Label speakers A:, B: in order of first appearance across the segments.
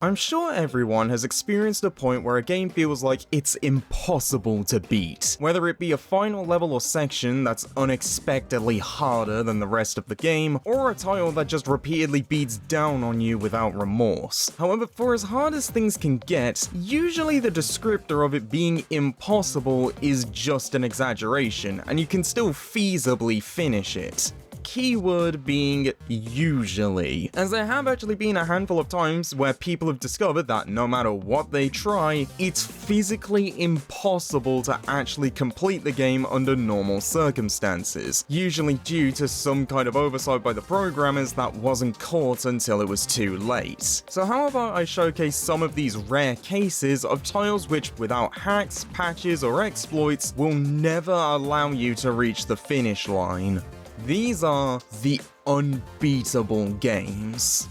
A: I'm sure everyone has experienced a point where a game feels like it's impossible to beat. Whether it be a final level or section that's unexpectedly harder than the rest of the game, or a title that just repeatedly beats down on you without remorse. However, for as hard as things can get, usually the descriptor of it being impossible is just an exaggeration, and you can still feasibly finish it. Keyword being usually, as there have actually been a handful of times where people have discovered that no matter what they try, it's physically impossible to actually complete the game under normal circumstances, usually due to some kind of oversight by the programmers that wasn't caught until it was too late. So how about I showcase some of these rare cases of titles which, without hacks, patches, or exploits, will never allow you to reach the finish line. These are the Unbeatable games.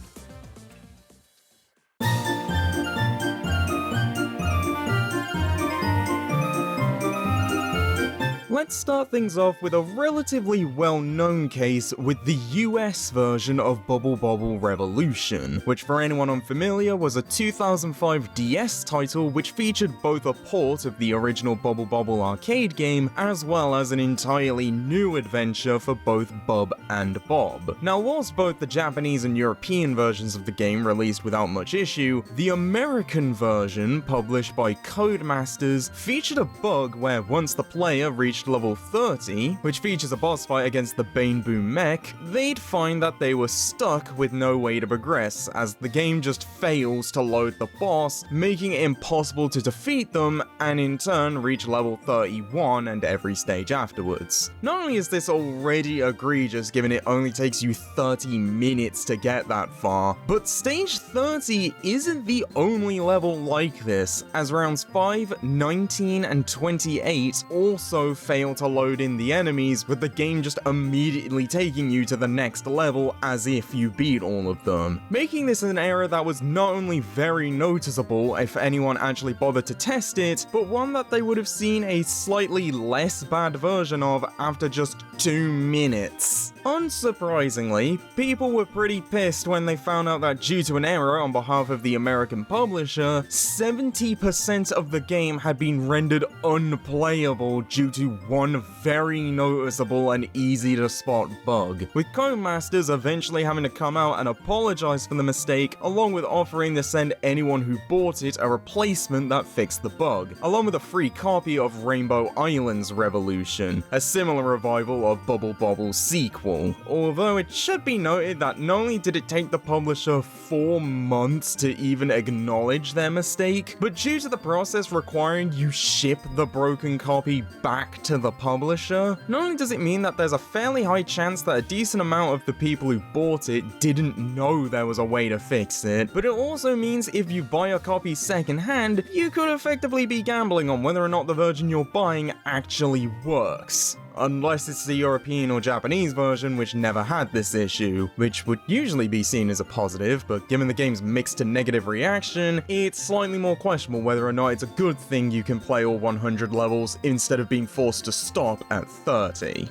A: Let's start things off with a relatively well-known case with the US version of Bobble Revolution, which for anyone unfamiliar was a 2005 DS title which featured both a port of the original Bobble arcade game as well as an entirely new adventure for both Bub and Bob. Now, whilst both the Japanese and European versions of the game released without much issue, the American version, published by Codemasters, featured a bug where once the player reached level 30, which features a boss fight against the Bane Boom mech, they'd find that they were stuck with no way to progress, as the game just fails to load the boss, making it impossible to defeat them, and in turn reach level 31 and every stage afterwards. Not only is this already egregious given it only takes you 30 minutes to get that far, but stage 30 isn't the only level like this, as rounds 5, 19, and 28 also fail to load in the enemies, with the game just immediately taking you to the next level as if you beat all of them. Making this an error that was not only very noticeable if anyone actually bothered to test it, but one that they would have seen a slightly less bad version of after just 2 minutes. Unsurprisingly, people were pretty pissed when they found out that due to an error on behalf of the American publisher, 70% of the game had been rendered unplayable due to one very noticeable and easy to spot bug, with Codemasters eventually having to come out and apologize for the mistake, along with offering to send anyone who bought it a replacement that fixed the bug, along with a free copy of Rainbow Islands Revolution, a similar revival of Bobble's sequel. Although it should be noted that not only did it take the publisher 4 months to even acknowledge their mistake, but due to the process requiring you ship the broken copy back to the publisher, not only does it mean that there's a fairly high chance that a decent amount of the people who bought it didn't know there was a way to fix it, but it also means if you buy a copy secondhand, you could effectively be gambling on whether or not the version you're buying actually works. Unless it's the European or Japanese version, which never had this issue, which would usually be seen as a positive, but given the game's mixed to negative reaction, it's slightly more questionable whether or not it's a good thing you can play all 100 levels instead of being forced to stop at 30.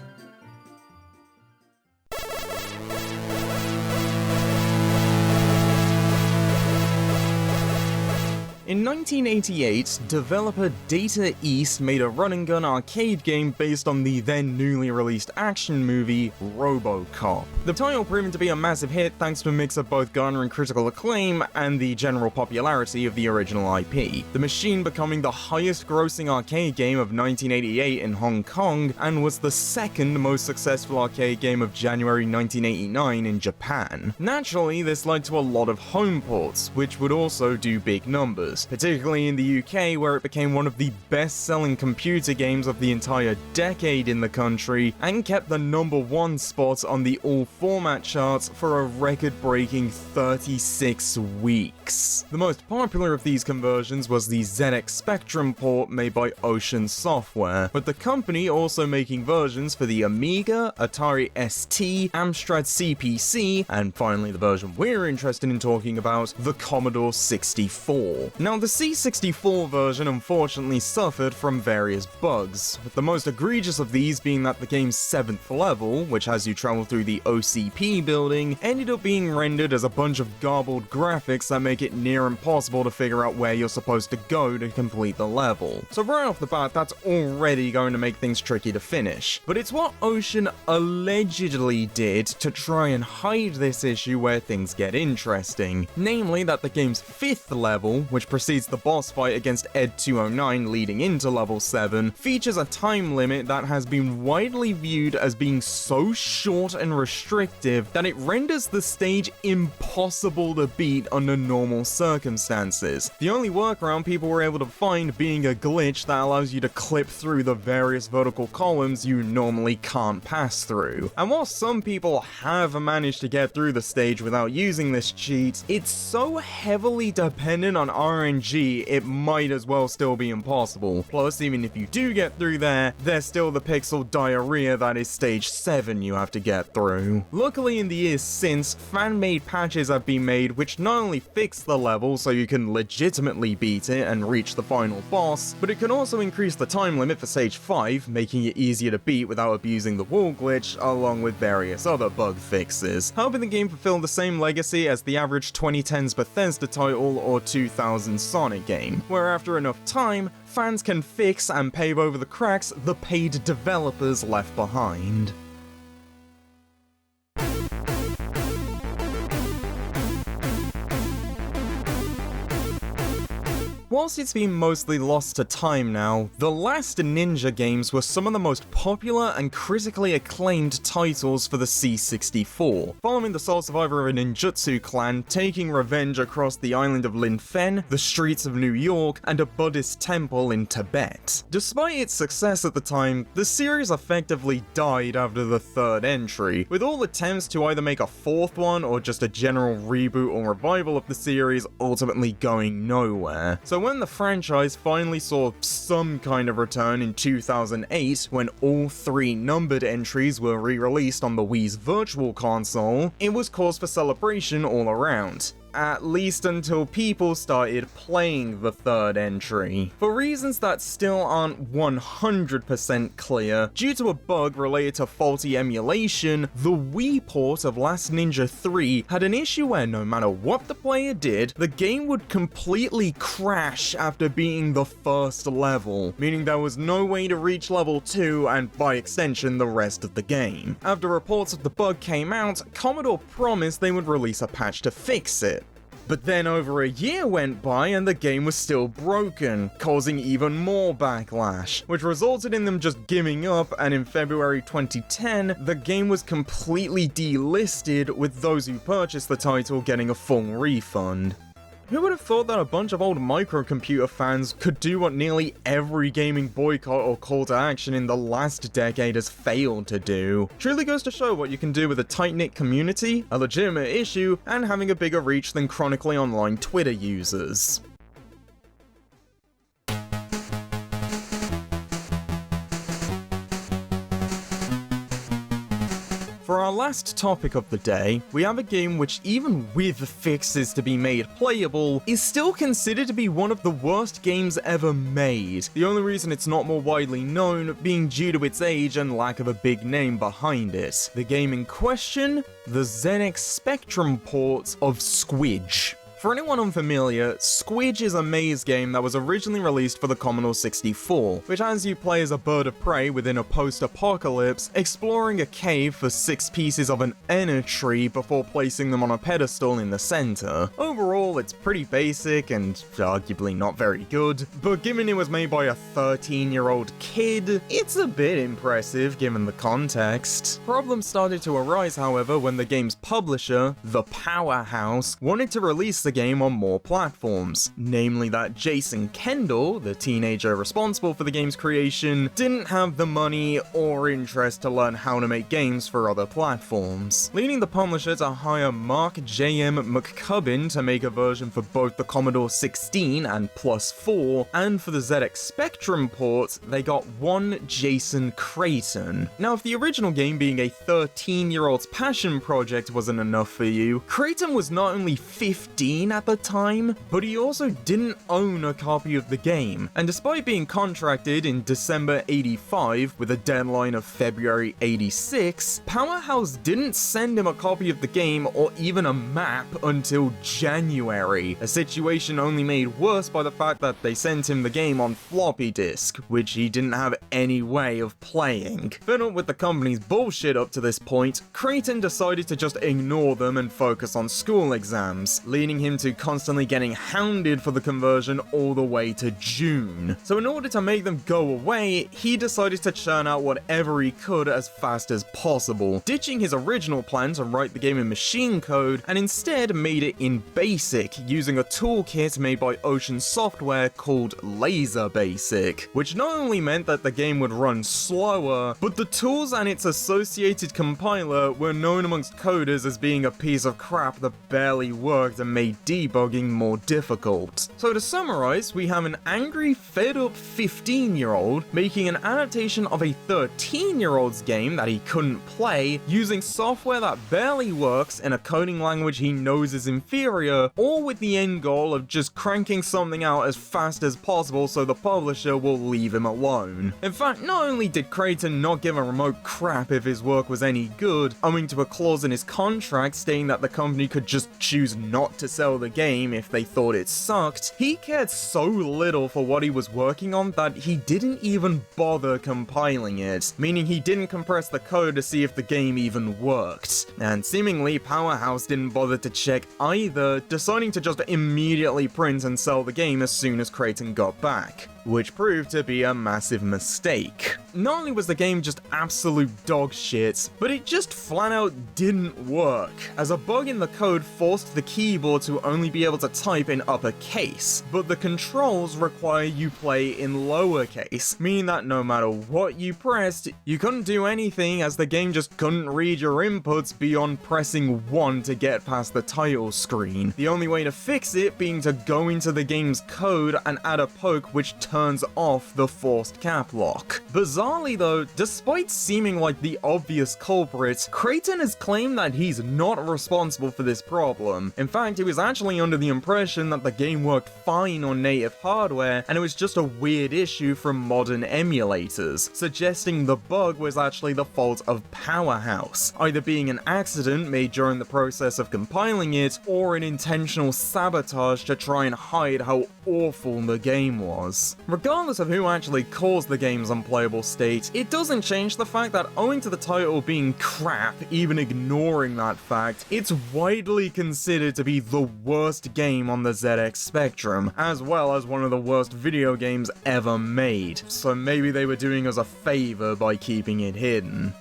A: In 1988, developer Data East made a run-and-gun arcade game based on the then newly released action movie Robocop. The title proving to be a massive hit thanks to a mix of both garnering critical acclaim and the general popularity of the original IP, the machine becoming the highest-grossing arcade game of 1988 in Hong Kong and was the second most successful arcade game of January 1989 in Japan. Naturally, this led to a lot of home ports, which would also do big numbers, particularly in the UK, where it became one of the best-selling computer games of the entire decade in the country, and kept the #1 spot on the all-format charts for a record-breaking 36 weeks. The most popular of these conversions was the ZX Spectrum port made by Ocean Software, with the company also making versions for the Amiga, Atari ST, Amstrad CPC, and finally the version we're interested in talking about, the Commodore 64. Now, the C64 version unfortunately suffered from various bugs, with the most egregious of these being that the game's 7th level, which has you travel through the OCP building, ended up being rendered as a bunch of garbled graphics that make it near impossible to figure out where you're supposed to go to complete the level. So right off the bat, that's already going to make things tricky to finish. But it's what Ocean allegedly did to try and hide this issue where things get interesting. Namely that the game's 5th level, which precedes the boss fight against Ed 209 leading into level 7, features a time limit that has been widely viewed as being so short and restrictive that it renders the stage impossible to beat under normal circumstances. The only workaround people were able to find being a glitch that allows you to clip through the various vertical columns you normally can't pass through. And while some people have managed to get through the stage without using this cheat, it's so heavily dependent on RNG, it might as well still be impossible. Plus, even if you do get through there, there's still the pixel diarrhea that is stage 7 you have to get through. Luckily, in the years since, fan-made patches have been made which not only fix the level so you can legitimately beat it and reach the final boss, but it can also increase the time limit for stage 5, making it easier to beat without abusing the wall glitch, along with various other bug fixes, helping the game fulfill the same legacy as the average 2010s Bethesda title or 2000 Sonic game, where after enough time, fans can fix and pave over the cracks the paid developers left behind. Whilst it's been mostly lost to time now, the last Ninja games were some of the most popular and critically acclaimed titles for the C64, following the sole survivor of a ninjutsu clan taking revenge across the island of Linfen, the streets of New York, and a Buddhist temple in Tibet. Despite its success at the time, the series effectively died after the 3rd entry, with all attempts to either make a 4th one or just a general reboot or revival of the series ultimately going nowhere. So when the franchise finally saw some kind of return in 2008, when all 3 numbered entries were re-released on the Wii's Virtual Console, it was cause for celebration all around. At least until people started playing the 3rd entry. For reasons that still aren't 100% clear, due to a bug related to faulty emulation, the Wii port of Last Ninja 3 had an issue where no matter what the player did, the game would completely crash after beating the 1st level, meaning there was no way to reach level 2 and by extension the rest of the game. After reports of the bug came out, Commodore promised they would release a patch to fix it. But then over a year went by and the game was still broken, causing even more backlash, which resulted in them just giving up, and in February 2010, the game was completely delisted, with those who purchased the title getting a full refund. Who would have thought that a bunch of old microcomputer fans could do what nearly every gaming boycott or call to action in the last decade has failed to do? Truly goes to show what you can do with a tight-knit community, a legitimate issue, and having a bigger reach than chronically online Twitter users. For our last topic of the day, we have a game which, even with fixes to be made playable, is still considered to be one of the worst games ever made. The only reason it's not more widely known being due to its age and lack of a big name behind it. The game in question, the ZX Spectrum port of SQIJ. For anyone unfamiliar, SQIJ is a maze game that was originally released for the Commodore 64, which has you play as a bird of prey within a post-apocalypse, exploring a cave for 6 pieces of an entriety before placing them on a pedestal in the center. Overall, it's pretty basic and arguably not very good, but given it was made by a 13-year-old kid, it's a bit impressive given the context. Problems started to arise, however, when the game's publisher, the Powerhouse, wanted to release the game on more platforms, namely that Jason Kendall, the teenager responsible for the game's creation, didn't have the money or interest to learn how to make games for other platforms, leading the publisher to hire Mark J.M. McCubbin to make a version for both the Commodore 16 and Plus 4, and for the ZX Spectrum port, they got one Jason Creighton. Now, if the original game being a 13-year-old's passion project wasn't enough for you, Creighton was not only 15 15 at the time, but he also didn't own a copy of the game, and despite being contracted in December 85 with a deadline of February 86, Powerhouse didn't send him a copy of the game or even a map until January, a situation only made worse by the fact that they sent him the game on floppy disk, which he didn't have any way of playing. Fed up with the company's bullshit up to this point, Creighton decided to just ignore them and focus on school exams, leading him to constantly getting hounded for the conversion all the way to June. So in order to make them go away, he decided to churn out whatever he could as fast as possible, ditching his original plan to write the game in machine code, and instead made it in BASIC, using a toolkit made by Ocean Software called Laser Basic, which not only meant that the game would run slower, but the tools and its associated compiler were known amongst coders as being a piece of crap that barely worked and made debugging more difficult. So to summarize, we have an angry, fed-up 15-year-old making an adaptation of a 13-year-old's game that he couldn't play, using software that barely works in a coding language he knows is inferior, all with the end goal of just cranking something out as fast as possible so the publisher will leave him alone. In fact, not only did Creighton not give a remote crap if his work was any good, owing to a clause in his contract stating that the company could just choose not to sell the game if they thought it sucked, he cared so little for what he was working on that he didn't even bother compiling it, meaning he didn't compress the code to see if the game even worked. And seemingly Powerhouse didn't bother to check either, deciding to just immediately print and sell the game as soon as Creighton got back, which proved to be a massive mistake. Not only was the game just absolute dog shit, but it just flat out didn't work, as a bug in the code forced the keyboard to only be able to type in uppercase, but the controls require you play in lowercase, meaning that no matter what you pressed, you couldn't do anything as the game just couldn't read your inputs beyond pressing 1 to get past the title screen. The only way to fix it being to go into the game's code and add a poke which turns off the forced cap lock. Bizarrely though, despite seeming like the obvious culprit, Creighton has claimed that he's not responsible for this problem. In fact, he was actually under the impression that the game worked fine on native hardware and it was just a weird issue from modern emulators, suggesting the bug was actually the fault of Powerhouse, either being an accident made during the process of compiling it or an intentional sabotage to try and hide how awful the game was. Regardless of who actually caused the game's unplayable state, it doesn't change the fact that owing to the title being crap, even ignoring that fact, it's widely considered to be the worst game on the ZX Spectrum, as well as one of the worst video games ever made, so maybe they were doing us a favor by keeping it hidden.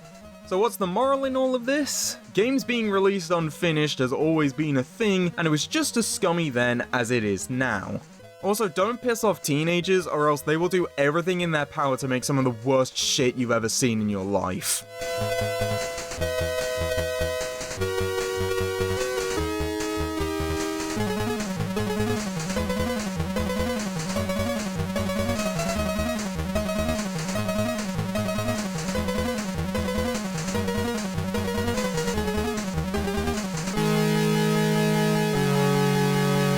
A: So what's the moral in all of this? Games being released unfinished has always been a thing, and it was just as scummy then as it is now. Also, don't piss off teenagers or else they will do everything in their power to make some of the worst shit you've ever seen in your life.